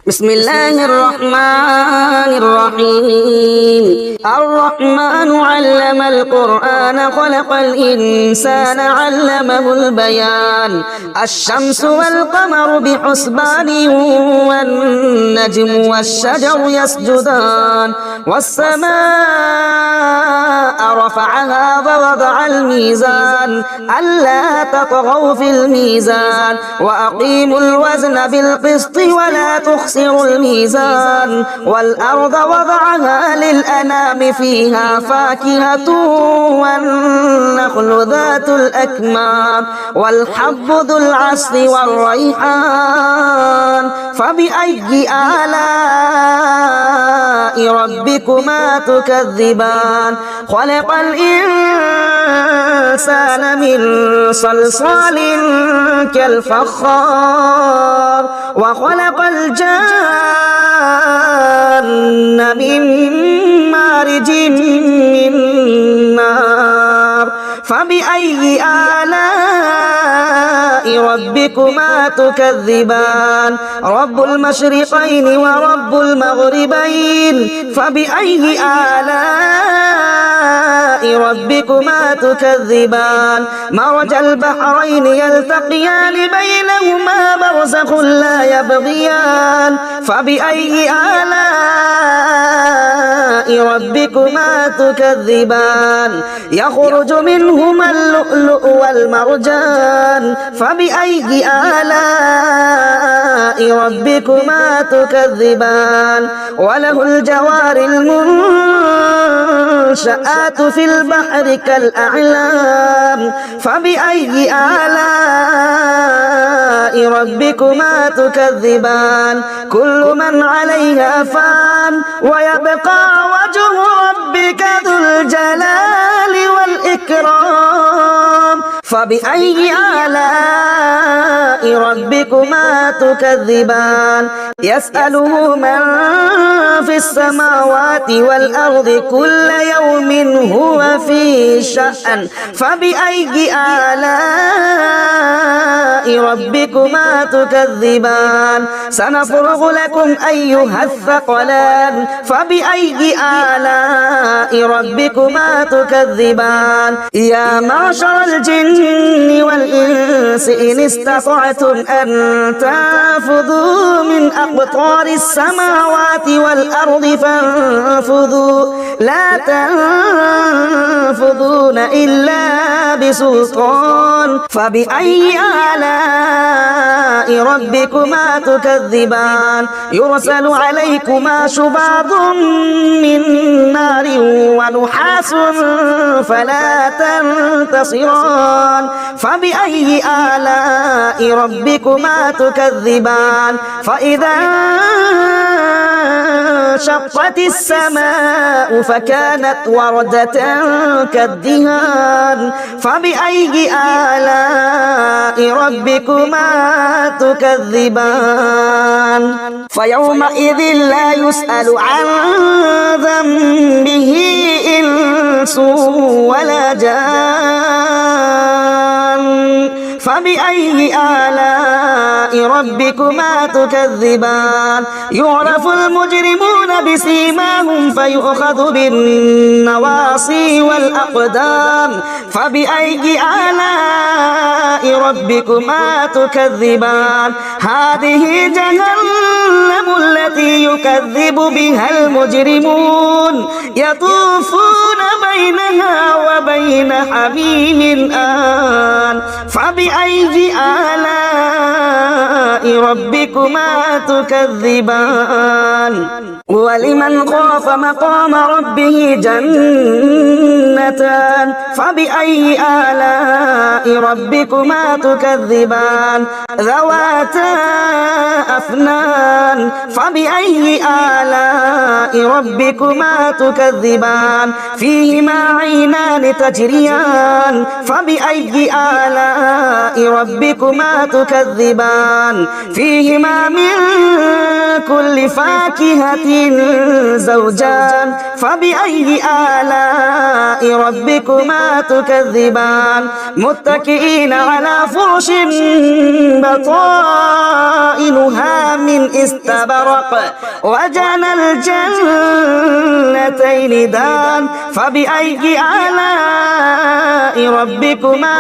بسم الله الرحمن الرحيم الرحمن علم القرآن خلق الإنسان علمه البيان الشمس والقمر بحسبان والنجم والشجر يسجدان والسماء رفعها ووضع الميزان ألا تطغوا في الميزان وأقيموا الوزن بالقسط ولا تخسروا الميزان والأرض وضعها للأنام فيها فاكهة والنخل ذات الأكمام والحب ذو العصف والريحان فبأي آلاء ربكما تكذبان خلق الإنسان من صلصال كالفخار وخلق الجان من مارج من نار فبأي آلاء ربكما تكذبان رب المشرقين ورب المغربين فبأي آلاء ربكما تكذبان مرج البحرين يلتقيان بينهما برزخ لا يبغيان فبأي آلاء ربكما تكذبان يخرج منهما اللؤلؤ والمرجان فبأي آلاء ربكما تكذبان وله الجوار المنشآت في البحر كالأعلام فبأي آلاء ربكما تكذبان كل من عليها فان ويبقى وجه ربك ذو الجلال والإكرام فبأي آلاء ربكما تكذبان يسأله من في السماوات والأرض كل يوم هو في شأن فبأي آلاء ربكما تكذبان سنفرغ لكم أيها الثقلان فبأي آلاء ربكما تكذبان يا معشر الجن والإنس إن استطعتم أن تنفذوا من أقطار السماوات والأرض فانفذوا لا تنفذون إلا بسلطان فبأي آلاء ربكما تكذبان يرسل عليكما شباظ من نار ونحاس فلا تنتصران فبأي آلاء ربكما تكذبان فإذا انشقت السماء فكانت وردة كالدهان فبأي آلاء ربكما تكذبان فيومئذ لا يسأل عن ذنبه إنس ولا جان فبأي آلاء ربكما تكذبان يعرف المجرمون بسيماهم فيؤخذ بالنواصي والأقدام فبأي آلاء ربكما تكذبان هذه جهنم التي يكذب بها المجرمون يطوفون بينها وبين حميم آن فبأي آلاء ربكما تكذبان ولمن خاف مقام ربه جنتان فبأي آلاء ربكما تكذبان ذواتا أفنان فبأي آلاء ربكما تكذبان فيهما عينان تجريان فبأي آلاء ربكما تكذبان فيهما من كل فاكهة زوجان فبأي آلاء ربكما تكذبان متكئين على فرش بطائنها من استبرق وجنى الجنتين دان فبأي آلاء ربكما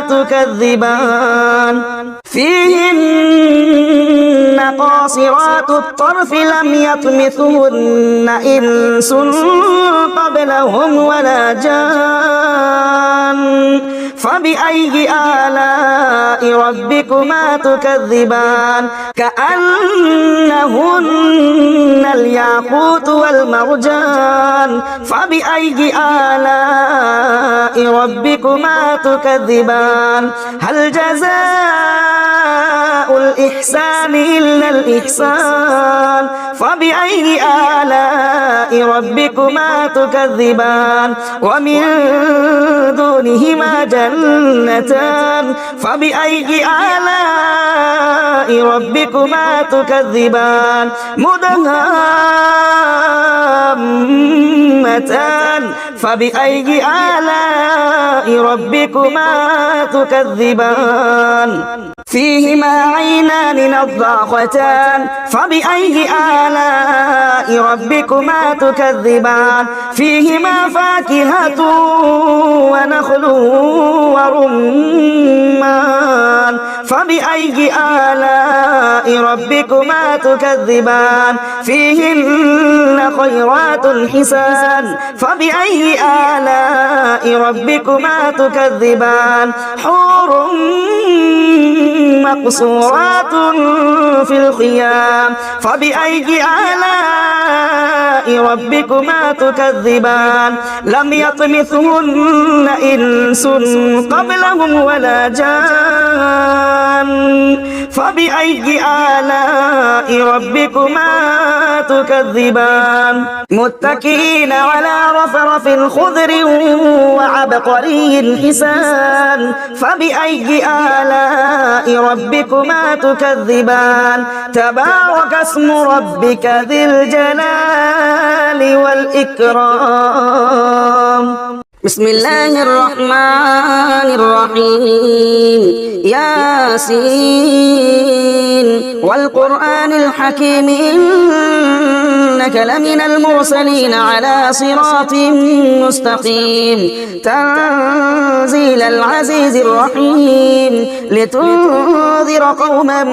تكذبان فيهن قاصرات الطرف لم يطمثهن إنس قبلهم ولا جان فبأي آلاء ربكما تكذبان كأنهن الياقوت والمرجان فبأي آلاء ربكما تكذبان هل جزاء الإحسان إلا الإحسان فبأي آلاء ربكما تكذبان ومن دونهما جنتان فبأي آلاء ربكما تكذبان مدهامتان فبأي آلاء ربكما تكذبان فيهما عينان نضاختان فبأي آلاء ربكما تكذبان فيهما فاكهة ونخل ورمان فبأي آلاء ربكما تكذبان فيهن خيرات حسان فبأي آلاء ربكما تكذبان حور مقصورات في الخيام فبأي آلاء ربكما تكذبان لم يطمثهن إنس قبلهم ولا جان فبأي آلاء ربكما تكذبان متكئين على رفرف خضر وعبقري حسان فبأي آلاء ربكما تكذبان تبارك اسم ربك ذي الجلال والإكرام بسم الله الرحمن الرحيم ياسين والقرآن الحكيم إنك لمن المرسلين على صراط مستقيم تنزيل العزيز الرحيم لتنذر قوما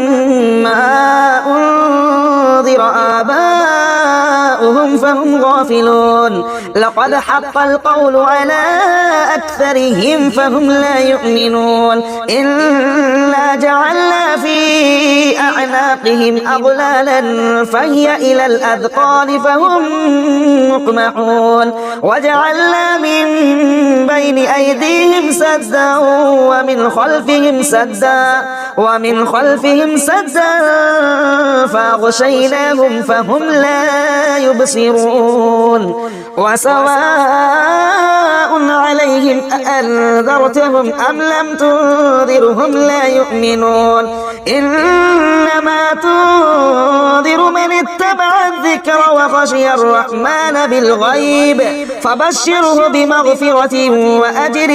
ما أنذر آباؤهم فهم غافلون لقد حق القول على أكثرهم فهم لا يؤمنون إنا جعلنا في أعناقهم أغلالا فهي إلى الأذقان فهم مقمحون وجعلنا من بين أيديهم سدا ومن خلفهم سدا فأغشيناهم فهم لا يبصرون وسواء عليهم أأنذرتهم أم لم تنذرهم لا يؤمنون إنما تنذر من اتبع الذكر وخشي الرحمن بالغيب فبشره بمغفرة وأجر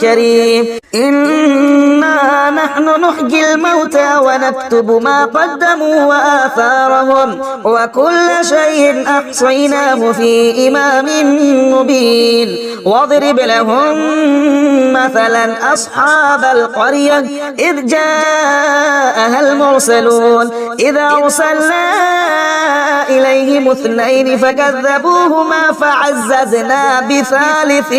كريم إنا نحن نحيي الموتى ونكتب ما قدموا وآثارهم وكل شيء أحصيناه في إمام مبين واضرب لهم مثلا أصحاب القرية إذ جاءها المرسلون إذا أرسلنا إليهم اثنين فكذبوهما فعززنا بثالث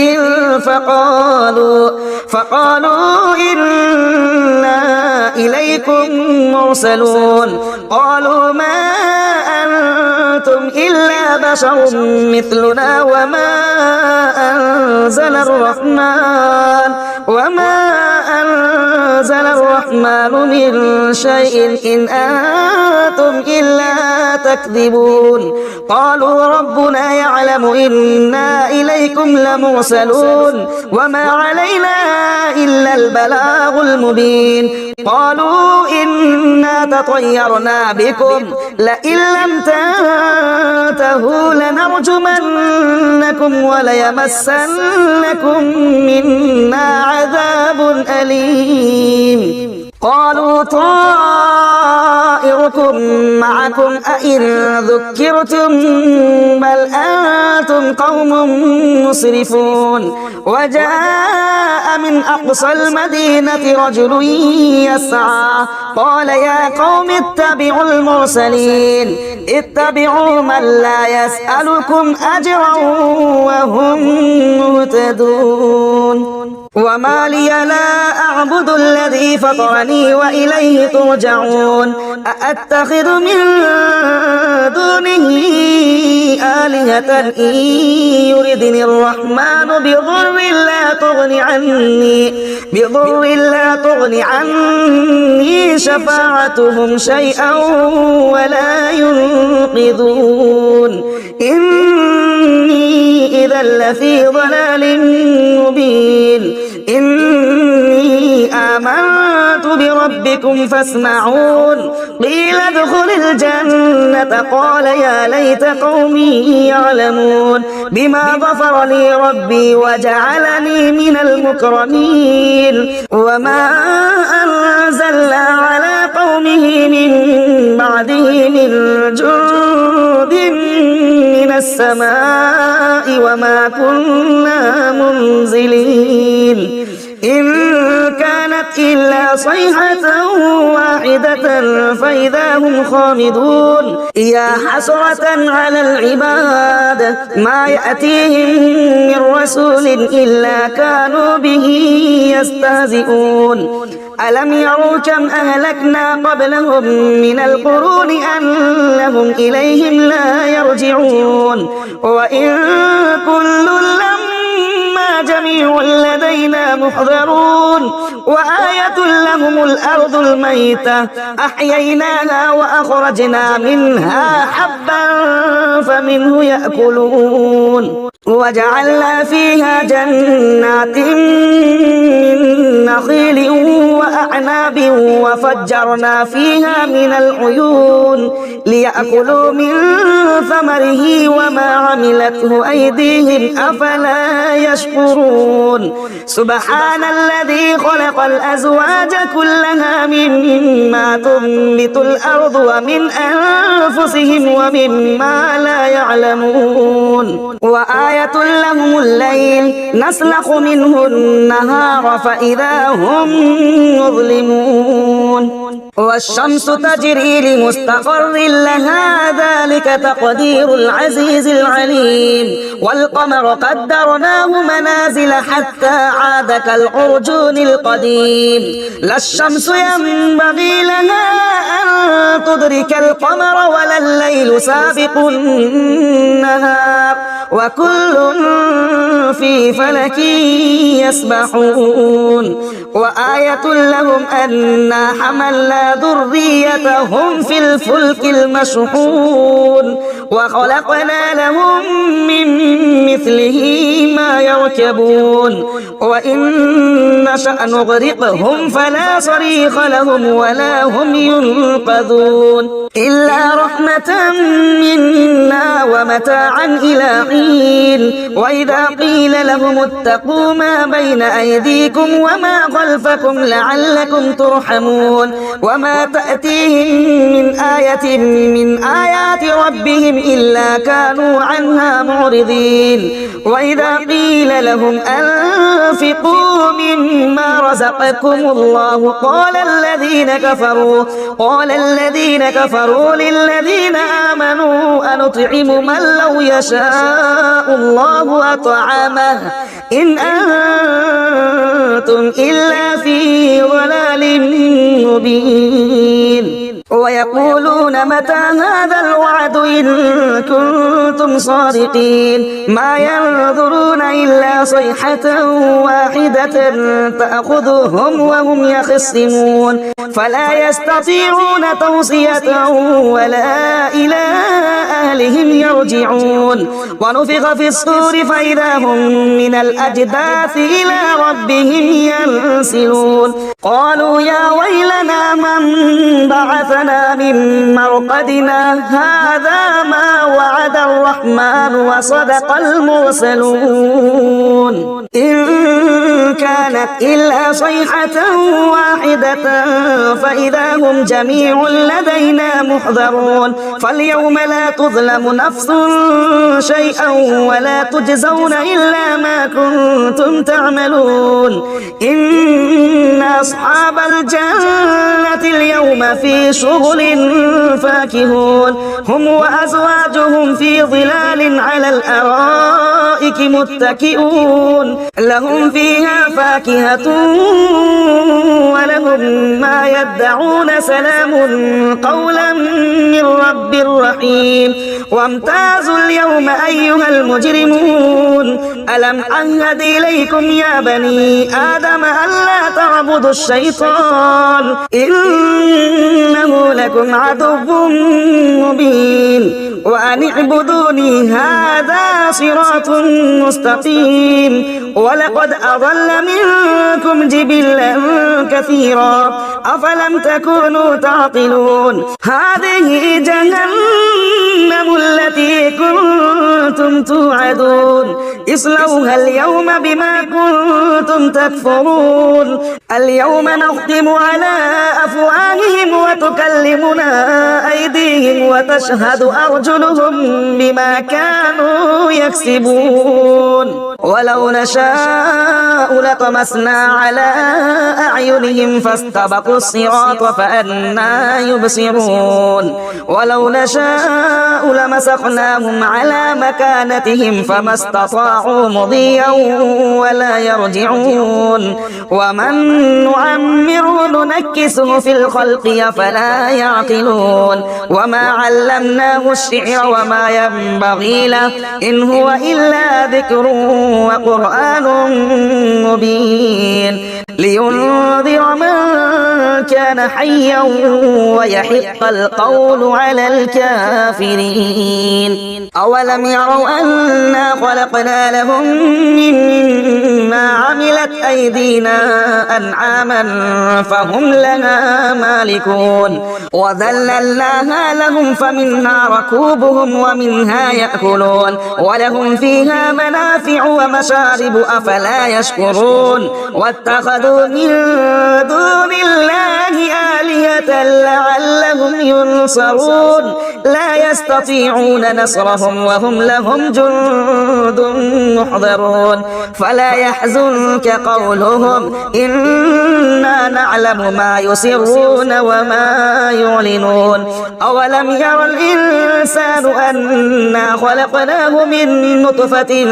فقالوا إنا إليكم مرسلون قالوا ما أنتم إلا بشر مثلنا وما أنزل الرحمن من شيء إن أنتم إلا تكذبون قالوا ربنا يعلم إنا إليكم لمرسلون وما علينا إلا البلاغ المبين قالوا إنا تطيرنا بكم لئن لم تنتهوا لنرجمنكم وليمسنكم منا عذاب أليم قالوا طائركم معكم أئن ذكرتم بل أنتم قوم مسرفون وجاء من أقصى المدينة رجل يسعى قال يا قوم اتبعوا المرسلين اتبعوا من لا يسألكم أجرا وهم مهتدون وما لي لا أعبد الذي فطرني وإليه ترجعون أأتخذ من دونه آلهة إن يردني الرحمن بضر لا تغن عني شفاعتهم شيئا ولا ينقذون إني إذا لفي ضلال مبين إني آمنت بربكم فاسمعون قيل ادخل الجنة قال يا ليت قومي يعلمون بما غفر لي ربي وجعلني من المكرمين وما أنزلنا على قومه من بعده من جند من السماء وما كنا منزلين إن كانت إلا صيحة واحدة فإذا هم خامدون يا حسرة على العباد ما يأتيهم من رسول إلا كانوا به يستهزئون ألم يروا كم أهلكنا قبلهم من القرون أنهم إليهم لا يرجعون وإن كل لما جميع لدينا محضرون وآية لهم الأرض الميتة أحييناها وأخرجنا منها حبا فمنه يأكلون وجعلنا فيها جنات من نخيل وأعناب وفجرنا فيها من العيون ليأكلوا من ثمره وما عملته أيديهم أفلا يشكرون سبحان الذي خلق الأزواج كلها مما تنبت الأرض ومن أنفسهم ومما لا يعلمون وآية لهم الليل نسلخ منه النهار فإذا هم مظلمون والشمس تجري لمستقر لها ذلك تقدير العزيز العليم والقمر قدرناه منازل حتى عاد كالعرجون القديم لا الشمس ينبغي لها أن تدرك القمر ولا الليل سابق النهار وكل في فلك يسبحون وآية لهم أنا حملنا ذريتهم في الفلك المشحون وخلقنا لهم من مثله ما يركبون وإن نشأ نغرقهم فلا صريخ لهم ولا هم ينقذون إلا رحمة منا ومتاعا إلى حين وإذا قيل لهم اتقوا ما بين أيديكم وما خلفكم لعلكم ترحمون وما تأتيهم من آية من آيات ربهم إلا كانوا عنها معرضين وإذا قيل لهم أنفقوا مما رزقكم الله قال الذين كفروا للذين آمنوا أنطعم من لو يشاء الله أطعمه إن أنتم إلا في ضلال مبين ويقولون متى هذا الوعد إن كنتم صادقين ما ينظرون إلا صيحة واحدة تأخذهم وهم يخصمون فلا يستطيعون توصية ولا إلى أهلهم يرجعون ونفخ في الصور فإذا هم من الأجداث إلى ربهم ينسلون قالوا يا ويلنا من بعثنا من مرقدنا هذا ما وعد الرحمن وصدق المرسلون إن كانت إلا صيحة واحدة فإذا هم جميع لدينا محضرون فاليوم لا تظلم نفس شيئا ولا تجزون إلا ما كنتم تعملون إن أصحاب الجنة اليوم في شغل فاكهون هم وأزواجهم في ظلال على الأرائك متكئون لهم فيها فاكهة ولهم ما يدعون سلام قولا من رب رحيم وامتازوا اليوم أيها المجرمون ألم أعهد إليكم يا بني آدم ألا تعبدوا الشيطان إنه لكم عدو مبين وأن اعبدوني هذا صراط مستقيم ولقد أضل منكم جبلا كثيرا أفلم تكونوا تعقلون هذه جهنم التي كنتم توعدون اصلوها اليوم بما كنتم تكفرون اليوم نختم على أفواههم وتكلمنا أيديهم وتشهد أرجلهم بما كانوا يكسبون ولو نشاء لطمسنا على أعينهم فاستبقوا الصراط فأنى يبصرون ولو نشاء لمسخناهم على مكانتهم فما استطاعوا مضيا ولا يرجعون ومن نعمره ننكسه في الخلق أفلا يعقلون وما علمناه الشعر وما ينبغي له إن هو إلا ذكر وقرآن مبين لينذر من كان حيا ويحق القول على الكافرين أولم يروا أنا خلقنا لهم مما عملت أيدينا أنعاما فهم لها مالكون وذللناها لهم فمنها ركوبهم ومنها يأكلون ولهم فيها منافع ومشارب أفلا يشكرون واتخذوا من دون الله آلهة لعلهم ينصرون لا يستطيعون نصرهم وهم لهم جند محضرون فلا يحزنك قولهم إنا نعلم ما يسرون وما يعلنون أولم ير الإنسان أنا خلقناه من نطفة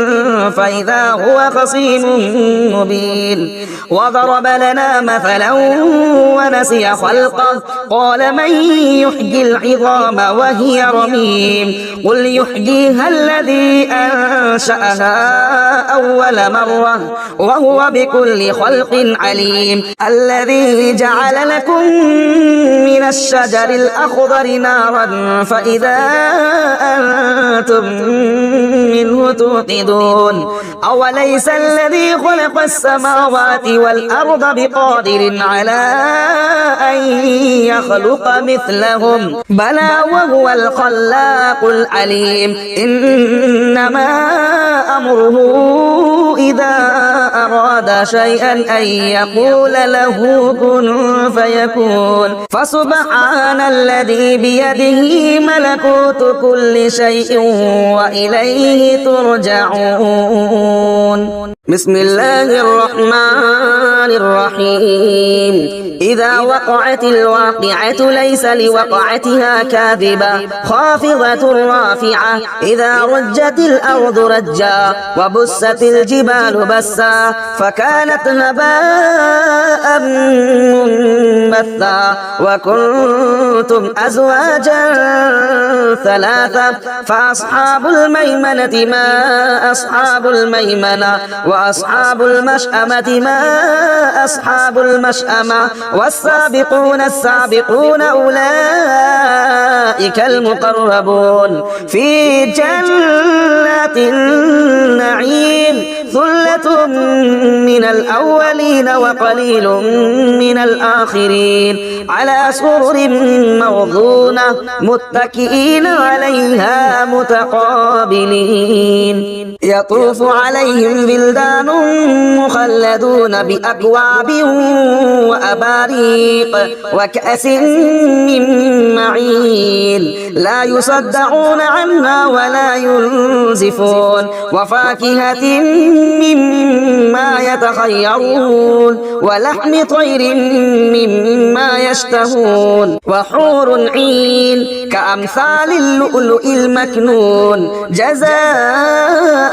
فإذا هو خصيم مبين وضرب لنا مثلا ونسي خلقه قال من يحيي العظام وهي رميم قل يحييها الذي أنشأها أول مرة وهو بكل خلق عليم الذي جعل لكم من الشجر الأخضر نارا فإذا أنتم منه توقدون أوليس الذي خلق السماوات والأرض بقادر على أن يخلق مثلهم بلى وهو الخلاق العليم إنما أمره إذا أراد شيئا أن يقول له كن فيكون فسبحان الذي بيده ملكوت كل شيء وإليه ترجعون بسم الله الرحمن الرحيم إذا وقعت الواقعة ليس لوقعتها كاذبة خافضة رافعة إذا رجت الأرض رجا وبست الجبال بسا فكانت هباء منبثا وكنتم أزواجا ثلاثة فأصحاب الميمنة ما أصحاب الميمنة وأصحاب المشأمة ما أصحاب المشأمة والسابقون السابقون أولئك المقربون في جنات النعيم ثلة من الأولين وقليل من الآخرين على سرر موضونة متكئين عليها متقابلين يطوف عليهم بلدان مخلدون بأكواب وأباريق وكأس من معين لا يصدعون عنها ولا ينزفون وفاكهة مما يتخيرون ولحم طير مما يشتهون وحور عين كأمثال اللؤلؤ المكنون جزاء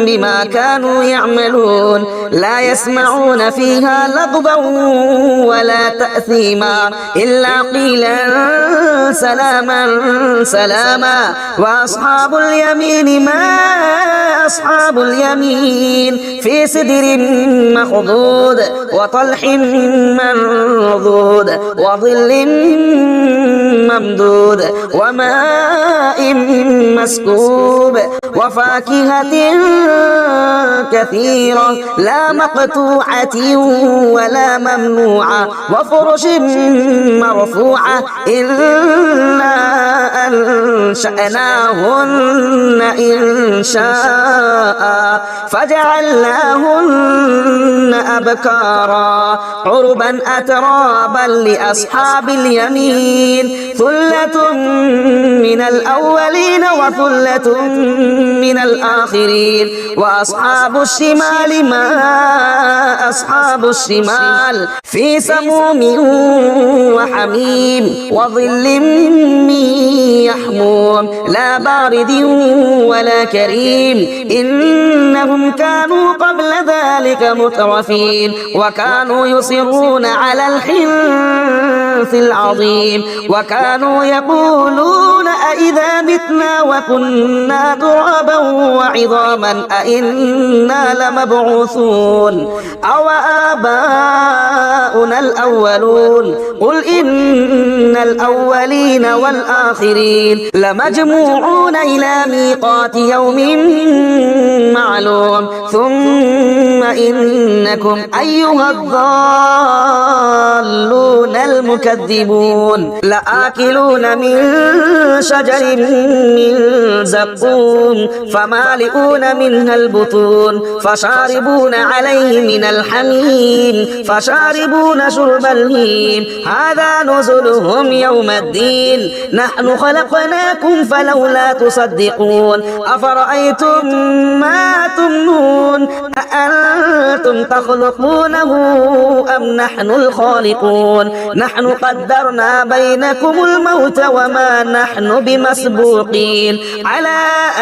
بما كانوا يعملون لا يسمعون فيها لغوا ولا تأثيما إلا قيلا سلاما سلاما وأصحاب اليمين ما أصحاب اليمين في سدر مخضود وطلح منضود وظل ممدود وماء مسكوب وفاكهة كثيرة لا مقطوعة ولا ممنوعة وفرش مرفوعة إنا أنشأناهن إنشاء فجعلناهن أبكارا عربا أترابا لأصحاب اليمين ثلة من الأولين وثلة من الآخرين وأصحاب الشمال ما أصحاب الشمال في سموم وحميم وظل من يحموم لا بارد ولا كريم إنهم كانوا قبل ذلك مترفين وكانوا يصرون على الحنث العظيم وكانوا يقولون أئذا متنا وكنا ترابا وعظاما أئنا لمبعوثون أو آباؤنا الأولون قل إن الأولين والآخرين لمجموعون إلى ميقات يوم معلوم ثم إنكم أيها الضالون المكذبون لآكلون من شجر من زقوم فمالئون منها البطون فشاربون عليه من الحميم فشاربون شرب الهيم هذا نزلهم يوم الدين نحن خلقناكم فلولا تصدقون أفرأيتم ما تمنون أأنتم تخلقونه أم نحن الخالقون نحن قدرنا بينكم الموت وما نحن بمسبوقين على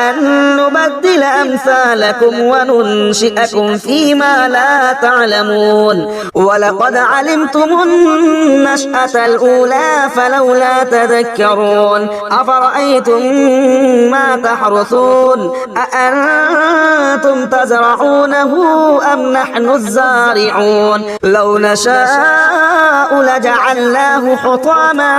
أن نبدل أمثالكم وننشئكم فيما لا تعلمون ولقد علمتم النشأة الأولى فلولا تذكرون أفرأيتم ما تحرثون أأنتم تزرعونه أم نحن الزارعون لو نشاء لجعلناه حطاما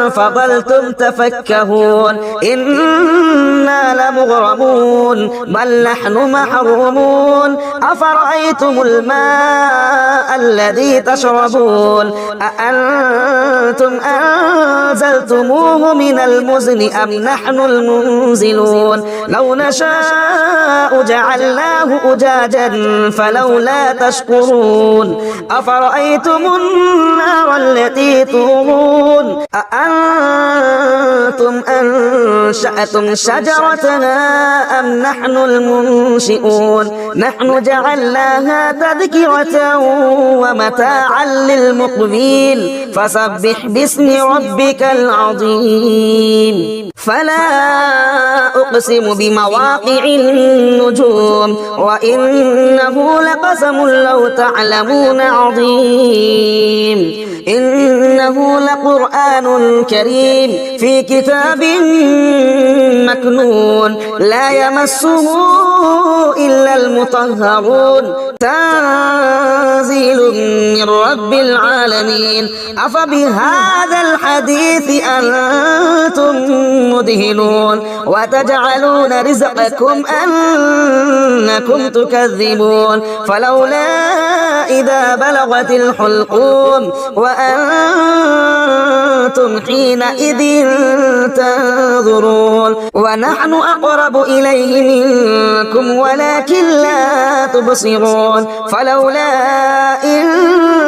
فظلتم تفكهون إنا لمغرمون بل نحن محرومون أفرأيتم الماء الذي تشربون أأنتم أنزلتموه من المزن أم نحن المنزلون لو نشاء جعلناه أجاجا فلولا تشكرون أفرأيتم النار التي تورون أأنتم أنشأتم شجرتها أم نحن المنشئون نحن جعلناها تذكرة ومتاعا للمقبين فسبح باسم ربك العظيم فلا أقسم بمواقع النجوم وإنه لقسم لو تعلمون عظيم إنه لقرآن كريم في كتاب مكنون لا يمسه إلا المطهرون تنزيل من رب العالمين أفبهذا الحديث أنتم مدهنون وتجعلون رزقكم أنكم تكذبون فلولا إذا بلغت الحلقوم وأنتم حينئذ تنظرون ونحن أقرب إليه منكم ولكن لا تبصرون فلولا إن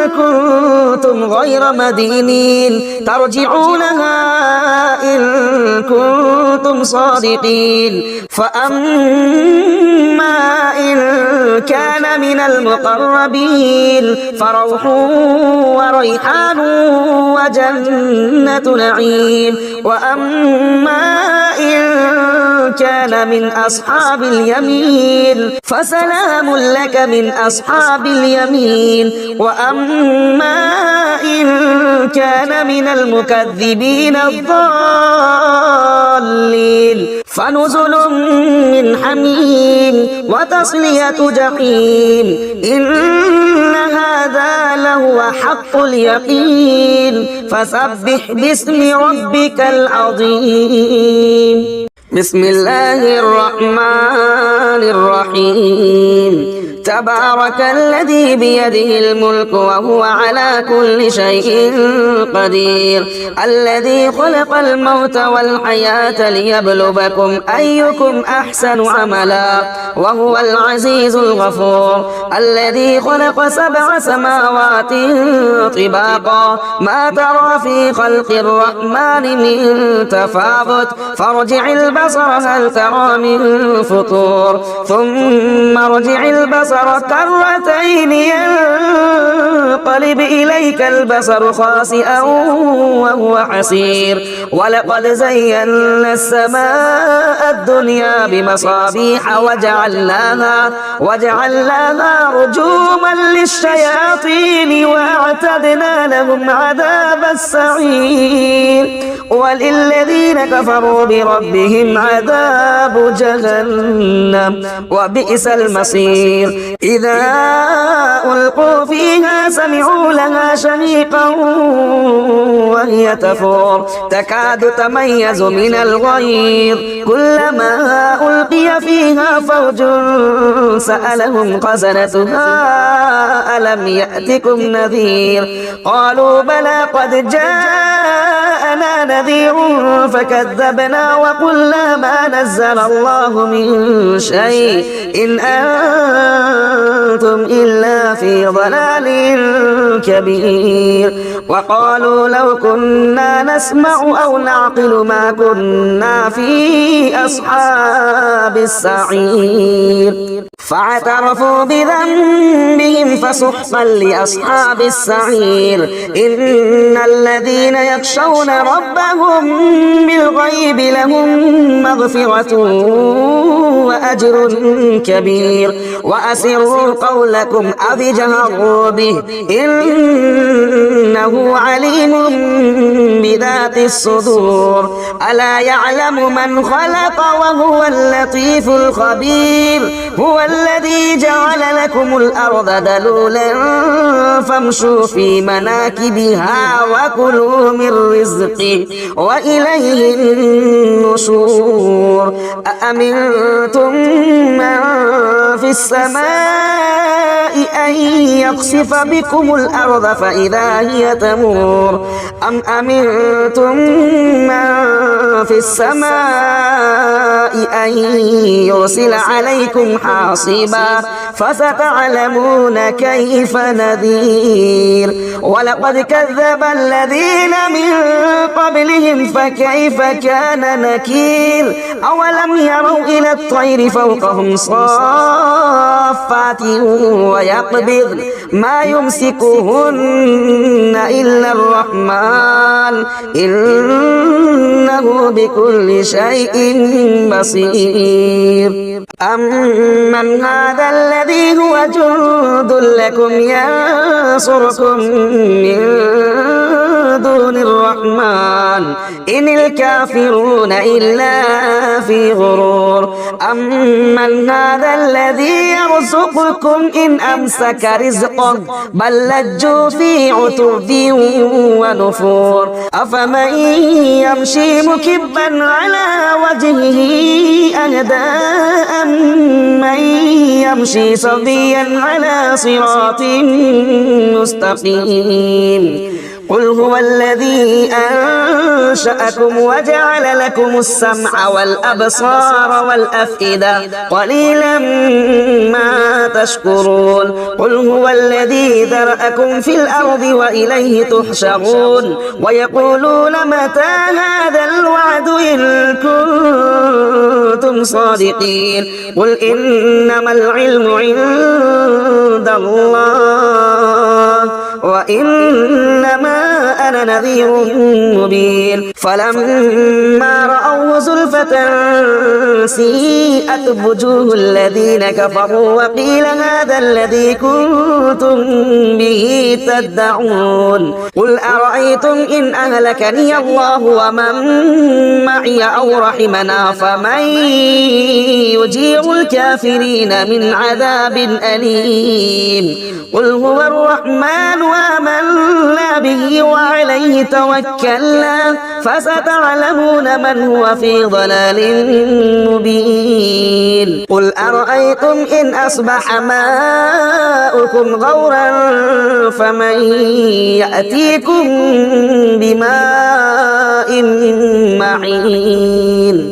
كنتم غير مدينين ترجعونها إن كنتم صادقين فأما إن كان من المقربين فروح وريحان وجنة نعيم وأما إن كان من أصحاب اليمين فسلام لك من أصحاب اليمين وأما إن كان من المكذبين الضالين فنزل من حميم وتصلية جحيم إن هذا لهو حق اليقين فسبح باسم ربك العظيم بسم الله الرحمن الرحيم تبارك الذي بيده الملك وهو على كل شيء قدير الذي خلق الموت والحياة ليبلوكم أيكم أحسن عملا وهو العزيز الغفور الذي خلق 7 سماوات طباقا ما ترى في خلق الرحمن من تفاوت فارجع البصر هل ترى من فطور ثم ارجع البصر كرتين ينقلب إليك البصر خاسئا وهو حسير ولقد زينا السماء الدنيا بمصابيح وجعلناها رجوما للشياطين وأعتدنا لهم عذاب السعير وللذين كفروا بربهم عذاب جهنم وبئس المصير إذا ألقوا فيها سمعوا لها شهيقا وهي تفور تكاد تميز من الغيظ كلما ألقي فيها فوج سألهم خزنتها ألم يأتكم نذير قالوا بلى قد جاءنا نذير فكذبنا وقلنا ما نزل الله من شيء إن أنتم إلا في ضلال كبير وقالوا لو كنا نسمع أو نعقل ما كنا في أصحاب السعير فاعترفوا بذنبهم فسحقا لأصحاب السعير إن الذين يخشون ربهم بالغيب لهم مغفرة وأجر كبير وأسروا قولكم أو اجهروا به إنه عليم بذات الصدور ألا يعلم من خلق وهو اللطيف الخبير هو الذي جعل لكم الأرض ذلولا فامشوا في مناكبها وكلوا من رزقه وإليه النشور أأمنتم من في السماء أن يخسف بكم الأرض فإذا هي تمور أم أمنتم من في السماء أن يرسل عليكم حاصبا فستعلمون كيف نذير ولقد كذب الذين من قبلهم فكيف كان نكير أولم يروا إلى الطير فوقهم صافات ويقبض ما يمسكهن إلا الرحمن إنه بكل شيء بصير أمن هذا الذي هو جند لكم ينصركم من دون الرحمن إن الكافرون إلا في غرور أمن هذا الذي يرزقكم إن أمسك رزقه بل لجوا في عتو ونفور أفمن يمشي مكبا على وجهه أهدى أمن يمشي سويا على صراط مستقيم قل هو الذي أنشأكم وجعل لكم السمع والأبصار والأفئدة قليلا ما تشكرون قل هو الذي ذرأكم في الأرض وإليه تحشرون ويقولون متى هذا الوعد إن كنتم صادقين قل إنما العلم عند الله وإنما أنا نذير مبين فلما رأوه زلفة سيئت وجوه الذين كفروا وقيل هذا الذي كنتم به تدعون قل أرأيتم إن أهلكني الله ومن معي أو رحمنا فمن يجير الكافرين من عذاب أليم قل هو الرحمن وآمنا به وعليه توكلنا فستعلمون من هو في ضلال مبين قل أرأيتم إن أصبح ماؤكم غورا فمن يأتيكم بماء معين